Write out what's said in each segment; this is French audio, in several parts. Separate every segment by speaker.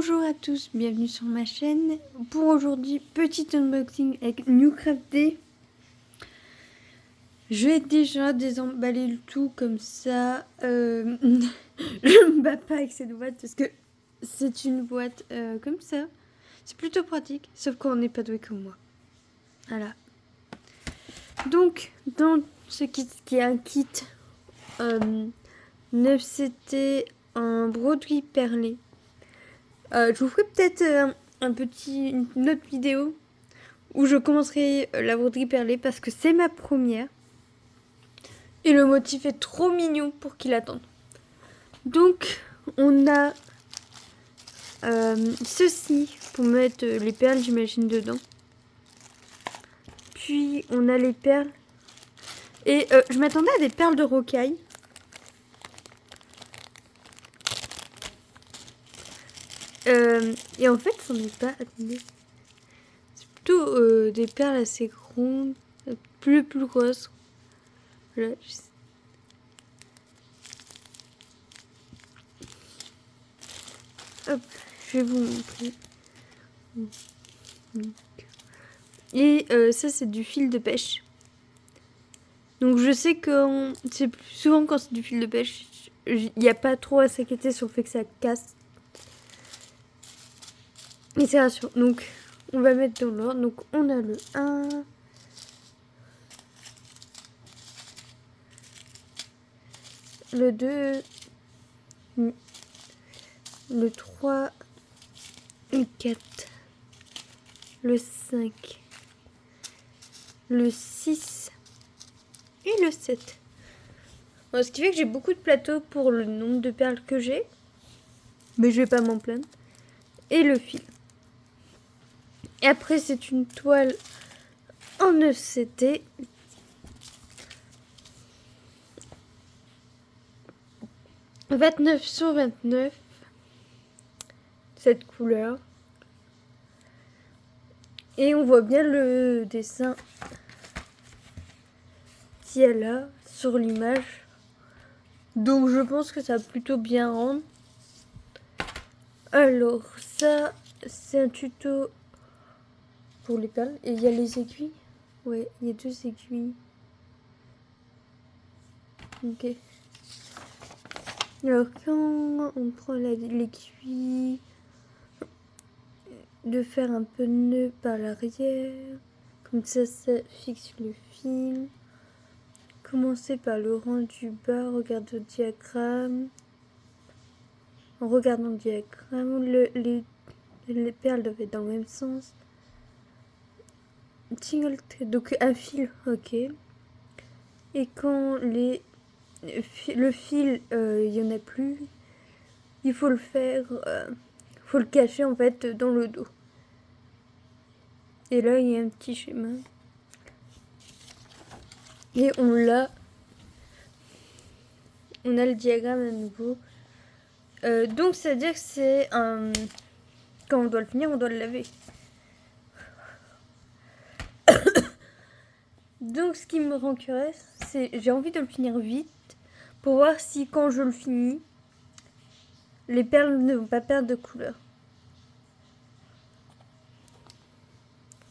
Speaker 1: Bonjour à tous, bienvenue sur ma chaîne. Pour aujourd'hui, petit unboxing avec Newcraft Day. Je vais déjà désemballer le tout comme ça. Je ne me bats pas avec cette boîte parce que c'est une boîte comme ça. C'est plutôt pratique, sauf quand on n'est pas doué comme moi. Voilà. Donc, dans ce kit, qui est un kit 9CT en broderie perlée. Je vous ferai peut-être une autre vidéo où je commencerai la broderie perlée parce que c'est ma première. Et le motif est trop mignon pour qu'il attende. Donc, on a ceci pour mettre les perles, j'imagine, dedans. Puis, on a les perles. Et je m'attendais à des perles de rocaille. Et en fait, c'en est pas. Attendez. C'est plutôt des perles assez rondes, plus grosses. Voilà. Hop, je vais vous montrer. Et ça, c'est du fil de pêche. Donc je sais que c'est plus souvent quand c'est du fil de pêche, il n'y a pas trop à s'inquiéter sur le fait que ça casse. Mais c'est rassurant. Donc on va mettre dans l'ordre. Donc on a le 1. Le 2. Le 3. Le 4. Le 5. Le 6. Et le 7. Bon, ce qui fait que j'ai beaucoup de plateaux pour le nombre de perles que j'ai. Mais je vais pas m'en plaindre. Et le fil. Et après, c'est une toile en ECT. « 29 sur 29 » cette couleur. Et on voit bien le dessin qu'il y a là sur l'image. Donc je pense que ça va plutôt bien rendre. Alors ça, c'est un tuto pour les perles. Et il y a les aiguilles. Ouais, il y a 2 aiguilles. Ok. Alors quand on prend l'aiguille, de faire un peu de nœud par l'arrière. Comme ça, ça fixe le fil. Commencer par le rang du bas, regarde le diagramme. En regardant le diagramme, les perles doivent être dans le même sens. Donc un fil, ok. Et quand le fil, il n'y en a plus, il faut le faire, faut le cacher en fait dans le dos. Et là, il y a un petit schéma. Et on a le diagramme à nouveau. Donc, ça veut dire que c'est un... Quand on doit le finir, on doit le laver. Donc, ce qui me rend curieuse, c'est j'ai envie de le finir vite pour voir si quand je le finis, les perles ne vont pas perdre de couleur.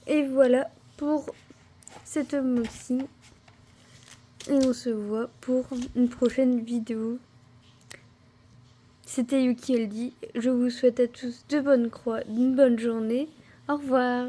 Speaker 1: Et voilà pour cet unboxing. Et on se voit pour une prochaine vidéo. C'était Yuki Eldi. Je vous souhaite à tous de bonnes croix, une bonne journée. Au revoir.